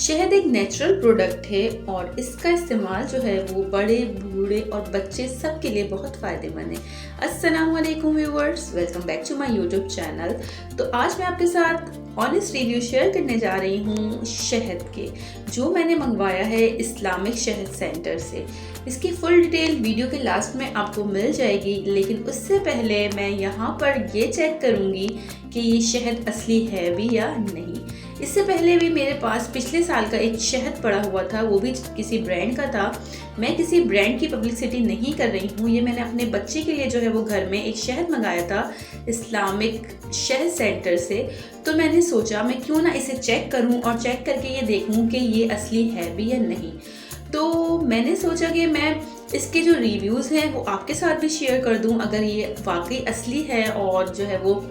शहद एक natural product है और इसका इस्तेमाल जो है वो बड़े बूढ़े और बच्चे सब के लिए बहुत फ़ायदेमंद है। अस्सलाम वालेकुम viewers, welcome back to my YouTube channel. तो आज मैं आपके साथ ऑनेस्ट रिव्यू शेयर करने जा रही हूँ शहद के, जो मैंने मंगवाया है इस्लामिक शहद सेंटर से। इसकी फुल डिटेल वीडियो के लास्ट में आपको मिल जाएगी, लेकिन उससे पहले मैं यहाँ पर ये चेक करूँगी कि ये शहद असली है भी या नहीं। इससे पहले भी मेरे पास पिछले साल का एक शहद पड़ा हुआ था, वो भी किसी ब्रांड का था। मैं किसी ब्रांड की पब्लिसिटी नहीं कर रही हूँ, ये मैंने अपने बच्चे के लिए जो है वो घर में एक शहद मंगाया था इस्लामिक शहद सेंटर से। तो मैंने सोचा मैं क्यों ना इसे चेक करूँ और चेक करके ये देखूँ कि ये असली है भी या नहीं। तो मैंने सोचा कि मैं इसके जो रिव्यूज़ हैं वो आपके साथ भी शेयर कर दूं। अगर ये वाकई असली है और जो है वो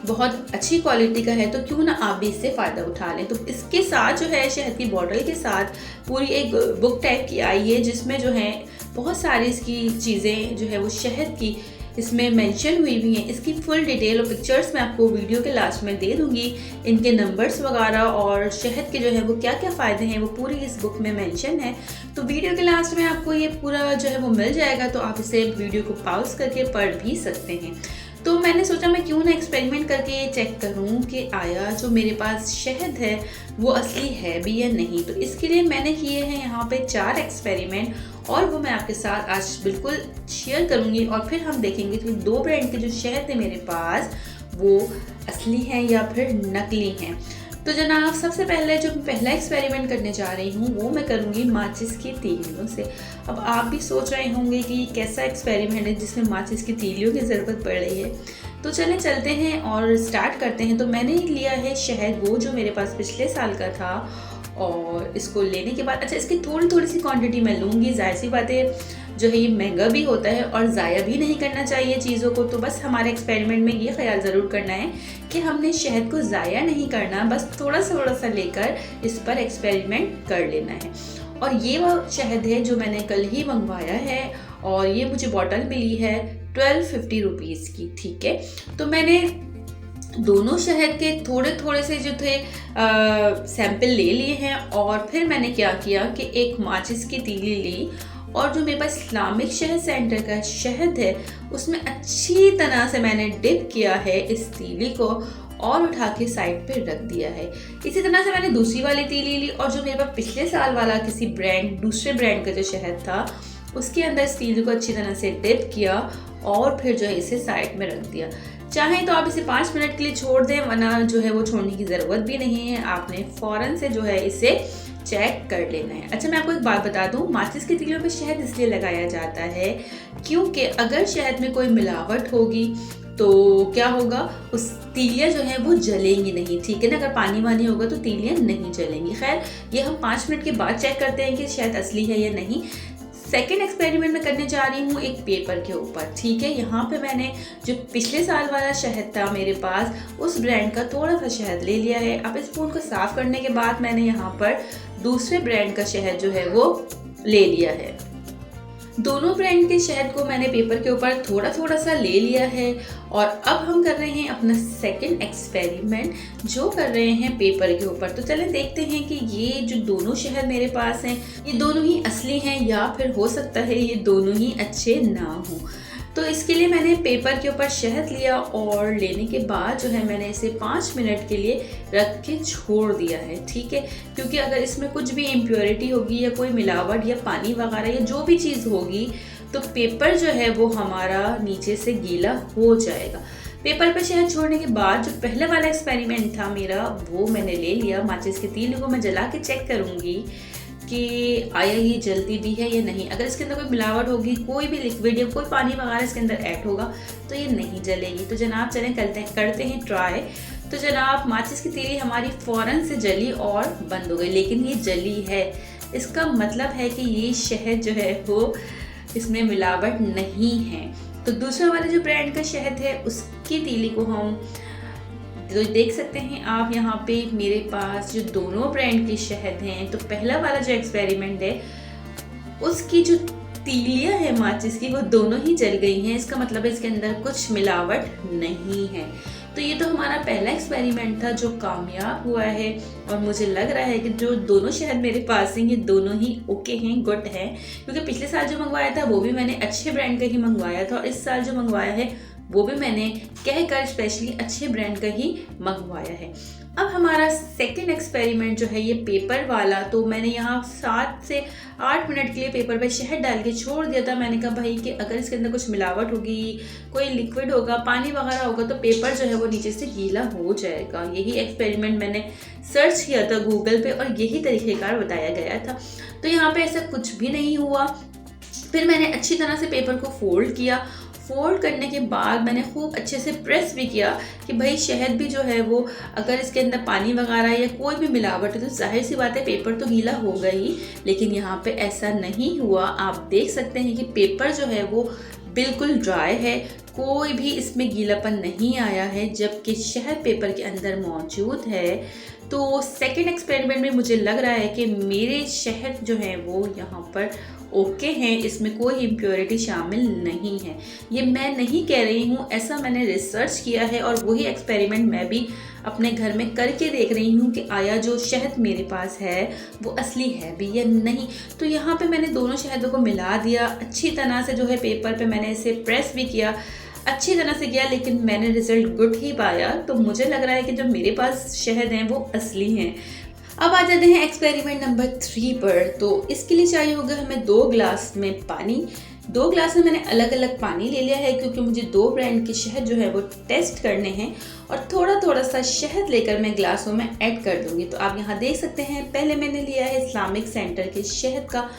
बहुत अच्छी क्वालिटी का है तो क्यों ना आप भी इससे फ़ायदा उठा लें। तो इसके साथ जो है शहद की बॉटल के साथ पूरी एक बुक टाइप की आई है, जिसमें जो है बहुत सारी इसकी चीज़ें जो है वो शहद की इसमें मेंशन हुई भी हैं। इसकी फुल डिटेल और पिक्चर्स मैं आपको वीडियो के लास्ट में दे दूंगी। इनके नंबर्स वगैरह और शहद के जो है वो क्या क्या फ़ायदे हैं वो पूरी इस बुक में मेंशन है। तो वीडियो के लास्ट में आपको ये पूरा जो है वो मिल जाएगा, तो आप इसे वीडियो को पॉज करके पढ़ भी सकते हैं। तो मैंने सोचा मैं क्यों ना एक्सपेरिमेंट करके ये चेक करूं कि आया जो मेरे पास शहद है वो असली है भी या नहीं। तो इसके लिए मैंने किए हैं यहाँ पे 4 एक्सपेरिमेंट, और वो मैं आपके साथ आज बिल्कुल शेयर करूँगी। और फिर हम देखेंगे कि 2 ब्रांड के जो शहद है मेरे पास वो असली हैं या फिर नकली हैं। तो जनाब, सबसे पहले जो पहला एक्सपेरिमेंट करने जा रही हूँ वो मैं करूँगी माचिस की तीलियों से। अब आप भी सोच रहे होंगे कि कैसा एक्सपेरिमेंट है जिसमें माचिस की तीलियों की ज़रूरत पड़ रही है। तो चलें चलते हैं और स्टार्ट करते हैं। तो मैंने लिया है शहद वो जो मेरे पास पिछले साल का था, और इसको लेने के बाद इसकी थोड़ी सी क्वांटिटी मैं लूँगी। जाहिर सी बात है जो है ये महंगा भी होता है और ज़ाया भी नहीं करना चाहिए चीज़ों को। तो बस हमारे एक्सपेरिमेंट में ये ख्याल ज़रूर करना है कि हमने शहद को ज़ाया नहीं करना, बस थोड़ा सा लेकर इस पर एक्सपेरिमेंट कर लेना है। और ये वो शहद है जो मैंने कल ही मंगवाया है, और ये मुझे बॉटल मिली है 1250 रुपीज़ की। ठीक है, तो मैंने दोनों शहद के थोड़े से जो थे सैंपल ले लिए हैं, और फिर मैंने क्या किया कि एक माचिस की तीली ली, और जो मेरे पास इस्लामिक शहद सेंटर का शहद है उसमें अच्छी तरह से मैंने डिप किया है इस तीली को, और उठा के साइड पे रख दिया है। इसी तरह से मैंने दूसरी वाली तीली ली, और जो मेरे पास पिछले साल वाला किसी दूसरे ब्रांड का जो शहद था उसके अंदर इस तीली को अच्छी तरह से डिप किया, और फिर जो है इसे साइड में रख दिया। चाहें तो आप इसे 5 मिनट के लिए छोड़ दें, वरना जो है वो छोड़ने की ज़रूरत भी नहीं है। आपने फ़ौरन से जो है इसे चेक कर लेना है। अच्छा, मैं आपको एक बात बता दूं, माचिस की तीलियों पे शहद इसलिए लगाया जाता है क्योंकि अगर शहद में कोई मिलावट होगी तो क्या होगा, उस तीलियाँ जो हैं वो जलेंगी नहीं। ठीक है ना, अगर पानी वानी होगा तो तीलियाँ नहीं जलेंगी। खैर, ये हम 5 मिनट के बाद चेक करते हैं कि शहद असली है या नहीं। सेकेंड एक्सपेरिमेंट में करने जा रही हूँ एक पेपर के ऊपर। ठीक है, यहाँ पे मैंने जो पिछले साल वाला शहद था मेरे पास उस ब्रांड का थोड़ा सा शहद ले लिया है। अब स्पून को साफ करने के बाद मैंने यहाँ पर दूसरे ब्रांड का शहद जो है वो ले लिया है। दोनों ब्रांड के शहद को मैंने पेपर के ऊपर थोड़ा सा ले लिया है, और अब हम कर रहे हैं अपना सेकंड एक्सपेरिमेंट जो कर रहे हैं पेपर के ऊपर। तो चलें देखते हैं कि ये जो दोनों शहद मेरे पास हैं ये दोनों ही असली हैं या फिर हो सकता है ये दोनों ही अच्छे ना हों। तो इसके लिए मैंने पेपर के ऊपर शहद लिया, और लेने के बाद जो है मैंने इसे 5 मिनट के लिए रख के छोड़ दिया है। ठीक है, क्योंकि अगर इसमें कुछ भी इम्प्योरिटी होगी या कोई मिलावट या पानी वगैरह या जो भी चीज़ होगी तो पेपर जो है वो हमारा नीचे से गीला हो जाएगा। पेपर पर शहद छोड़ने के बाद जो पहले वाला एक्सपेरिमेंट था मेरा वो मैंने ले लिया। माचिस की तीली को मैं जला के चेक करूँगी कि आया ये जलती भी है या नहीं। अगर इसके अंदर कोई मिलावट होगी, कोई भी लिक्विड या कोई पानी वगैरह इसके अंदर ऐड होगा तो ये नहीं जलेगी। तो जनाब चलें करते हैं ट्राई। तो जनाब, माचिस की तीली हमारी फ़ौरन से जली और बंद हो गई, लेकिन ये जली है। इसका मतलब है कि ये शहद जो है वो इसमें मिलावट नहीं है। तो दूसरा वाला जो ब्रांड का शहद है उसकी तीली को हम तो देख सकते हैं आप यहाँ पे मेरे पास जो दोनों ब्रांड के शहद हैं। तो पहला वाला जो एक्सपेरिमेंट है उसकी जो तीलियाँ हैं माचिस की वो दोनों ही जल गई हैं। इसका मतलब है इसके अंदर कुछ मिलावट नहीं है। तो ये तो हमारा पहला एक्सपेरिमेंट था जो कामयाब हुआ है, और मुझे लग रहा है कि जो दोनों शहद मेरे पास हैं ये दोनों ही ओके हैं, गुड है। क्योंकि पिछले साल जो मंगवाया था वो भी मैंने अच्छे ब्रांड का ही मंगवाया था, और इस साल जो मंगवाया है वो भी मैंने कहकर स्पेशली अच्छे ब्रांड का ही मंगवाया है। अब हमारा सेकंड एक्सपेरिमेंट जो है ये पेपर वाला, तो मैंने यहाँ 7 से 8 मिनट के लिए पेपर पे शहद डाल के छोड़ दिया था। मैंने कहा भाई कि अगर इसके अंदर कुछ मिलावट होगी, कोई लिक्विड होगा, पानी वगैरह होगा, तो पेपर जो है वो नीचे से गीला हो जाएगा। यही एक्सपेरिमेंट मैंने सर्च किया था गूगल पे और यही तरीक़ेकार बताया गया था। तो यहाँ पे ऐसा कुछ भी नहीं हुआ। फिर मैंने अच्छी तरह से पेपर को फोल्ड किया। फोल्ड करने के बाद मैंने खूब अच्छे से प्रेस भी किया कि भाई शहद भी जो है वो अगर इसके अंदर पानी वगैरह या कोई भी मिलावट है तो जाहिर सी बात है पेपर तो गीला होगा ही। लेकिन यहाँ पे ऐसा नहीं हुआ। आप देख सकते हैं कि पेपर जो है वो बिल्कुल ड्राई है, कोई भी इसमें गीलापन नहीं आया है, जबकि शहद पेपर के अंदर मौजूद है। तो सेकंड एक्सपेरिमेंट में मुझे लग रहा है कि मेरे शहद जो है वो यहाँ पर ओके हैं, इसमें कोई इम्प्योरिटी शामिल नहीं है। ये मैं नहीं कह रही हूँ, ऐसा मैंने रिसर्च किया है और वही एक्सपेरिमेंट मैं भी अपने घर में करके देख रही हूँ कि आया जो शहद मेरे पास है वो असली है भी या नहीं। तो यहाँ पे मैंने दोनों शहदों को मिला दिया अच्छी तरह से, जो है पेपर पे मैंने इसे प्रेस भी किया, अच्छी तरह से किया, लेकिन मैंने रिजल्ट गुड ही पाया। तो मुझे लग रहा है कि जो मेरे पास शहद हैं वो असली हैं। अब आ जाते हैं एक्सपेरिमेंट नंबर 3 पर। तो इसके लिए चाहिए होगा हमें 2 ग्लास में पानी। 2 ग्लास में मैंने अलग अलग पानी ले लिया है क्योंकि मुझे 2 ब्रांड के शहद जो है वो टेस्ट करने हैं, और थोड़ा थोड़ा सा शहद लेकर मैं ग्लासों में ऐड कर दूंगी। तो आप यहाँ देख सकते हैं, पहले मैंने लिया है इस्लामिक सेंटर के शहद का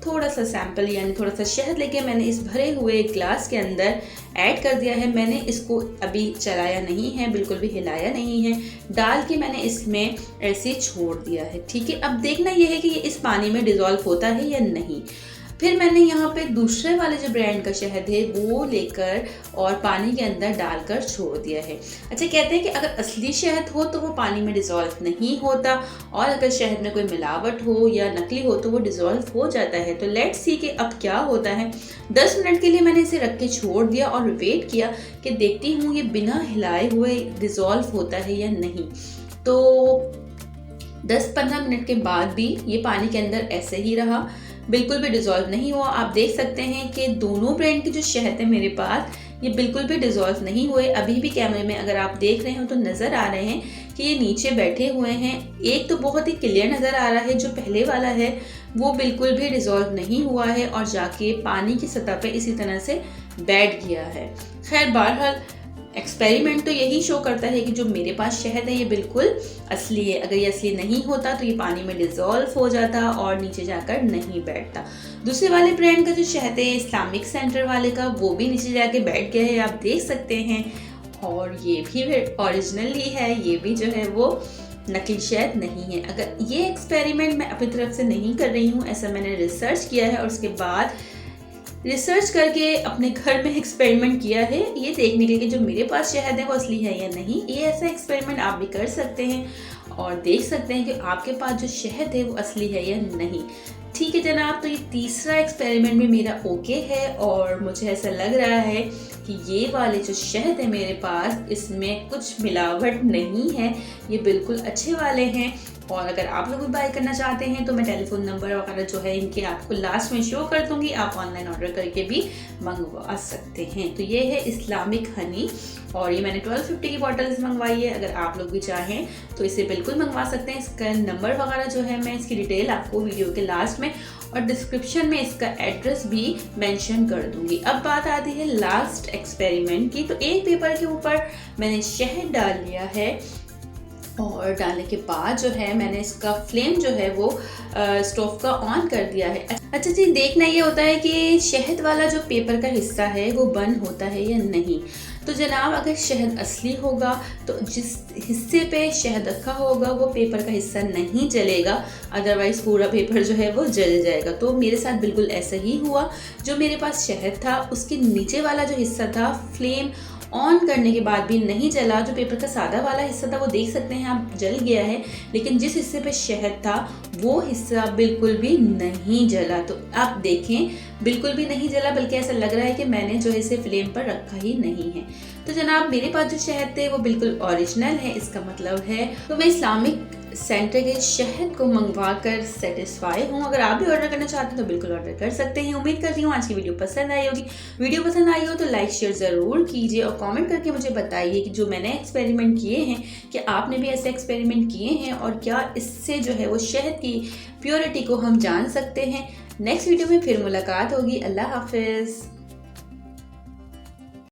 थोड़ा सा सैंपल, यानी थोड़ा सा शहद लेके मैंने इस भरे हुए ग्लास के अंदर ऐड कर दिया है। मैंने इसको अभी चलाया नहीं है, बिल्कुल भी हिलाया नहीं है, डाल के मैंने इसमें ऐसे छोड़ दिया है। ठीक है, अब देखना यह है कि ये इस पानी में डिज़ोल्व होता है या नहीं। फिर मैंने यहाँ पे दूसरे वाले जो ब्रांड का शहद है वो लेकर और पानी के अंदर डालकर छोड़ दिया है। अच्छा, कहते हैं कि अगर असली शहद हो तो वो पानी में डिज़ोल्व नहीं होता, और अगर शहद में कोई मिलावट हो या नकली हो तो वो डिज़ोल्व हो जाता है। तो लेट्स सी कि अब क्या होता है। 10 मिनट के लिए मैंने इसे रख के छोड़ दिया और वेट किया कि देखती हूँ ये बिना हिलाए हुए डिज़ोल्व होता है या नहीं। तो 10-15 मिनट के बाद भी ये पानी के अंदर ऐसे ही रहा, बिल्कुल भी डिज़ोल्व नहीं हुआ। आप देख सकते हैं कि दोनों ब्रांड के जो शहद है मेरे पास ये बिल्कुल भी डिज़ोल्व नहीं हुए। अभी भी कैमरे में अगर आप देख रहे हो तो नज़र आ रहे हैं कि ये नीचे बैठे हुए हैं। एक तो बहुत ही क्लियर नज़र आ रहा है, जो पहले वाला है वो बिल्कुल भी डिज़ोल्व नहीं हुआ है और जाके पानी की सतह पे इसी तरह से बैठ गया है। खैर, बहरहाल एक्सपेरिमेंट तो यही शो करता है कि जो मेरे पास शहद है ये बिल्कुल असली है। अगर ये असली नहीं होता तो ये पानी में डिज़ोल्व हो जाता और नीचे जाकर नहीं बैठता। दूसरे वाले ब्रांड का जो शहद है इस्लामिक सेंटर वाले का, वो भी नीचे जाके बैठ गया है, आप देख सकते हैं। और ये भी ओरिजिनल ही है, ये भी जो है वो नकली शहद नहीं है। अगर ये एक्सपेरिमेंट मैं अपनी तरफ से नहीं कर रही हूँ, ऐसा मैंने रिसर्च किया है और उसके बाद रिसर्च करके अपने घर में एक्सपेरिमेंट किया है, ये देखने के लिए कि जो मेरे पास शहद है वो असली है या नहीं। ये ऐसा एक्सपेरिमेंट आप भी कर सकते हैं और देख सकते हैं कि आपके पास जो शहद है वो असली है या नहीं। ठीक है जनाब, तो ये तीसरा एक्सपेरिमेंट भी मेरा ओके है और मुझे ऐसा लग रहा है कि ये वाले जो शहद है मेरे पास इसमें कुछ मिलावट नहीं है, ये बिल्कुल अच्छे वाले हैं। और अगर आप लोग भी बाय करना चाहते हैं तो मैं टेलीफोन नंबर वगैरह जो है इनके आपको लास्ट में शो कर दूंगी, आप ऑनलाइन ऑर्डर करके भी मंगवा सकते हैं। तो ये है इस्लामिक हनी और ये मैंने 1250 की बॉटल से मंगवाई है। अगर आप लोग भी चाहें तो इसे बिल्कुल मंगवा सकते हैं। इसका नंबर वगैरह जो है मैं इसकी डिटेल आपको वीडियो के लास्ट में और डिस्क्रिप्शन में इसका एड्रेस भी मेंशन कर दूंगी। अब बात आती है लास्ट एक्सपेरिमेंट की। तो एक पेपर के ऊपर मैंने शहद डाल लिया है और डालने के बाद जो है मैंने इसका फ्लेम जो है वो स्टोव का ऑन कर दिया है। अच्छा जी, देखना ये होता है कि शहद वाला जो पेपर का हिस्सा है वो बंद होता है या नहीं। तो जनाब, अगर शहद असली होगा तो जिस हिस्से पे शहद रखा होगा वो पेपर का हिस्सा नहीं जलेगा, अदरवाइज़ पूरा पेपर जो है वो जल जाएगा। तो मेरे साथ बिल्कुल ऐसा ही हुआ। जो मेरे पास शहद था उसके नीचे वाला जो हिस्सा था फ्लेम ऑन करने के बाद भी नहीं जला। जो पेपर का सादा वाला हिस्सा था वो देख सकते हैं आप जल गया है, लेकिन जिस हिस्से पे शहद था वो हिस्सा बिल्कुल भी नहीं जला। तो आप देखें बिल्कुल भी नहीं जला, बल्कि ऐसा लग रहा है कि मैंने जो है इसे फ्लेम पर रखा ही नहीं है। तो जनाब मेरे पास जो शहद थे वो बिल्कुल ओरिजिनल है, इसका मतलब है तो मैं इस्लामिक सेंटर के शहद को मंगवा कर सेटिस्फाई हूँ। अगर आप भी ऑर्डर करना चाहते हैं तो बिल्कुल ऑर्डर कर सकते हैं। उम्मीद करती हूँ आज की वीडियो पसंद आई होगी। वीडियो पसंद आई हो तो लाइक शेयर ज़रूर कीजिए और कमेंट करके मुझे बताइए कि जो मैंने एक्सपेरिमेंट किए हैं कि आपने भी ऐसे एक्सपेरिमेंट किए हैं और क्या इससे जो है वो शहद की प्योरिटी को हम जान सकते हैं। नेक्स्ट वीडियो में फिर मुलाकात होगी। अल्लाह हाफिज़।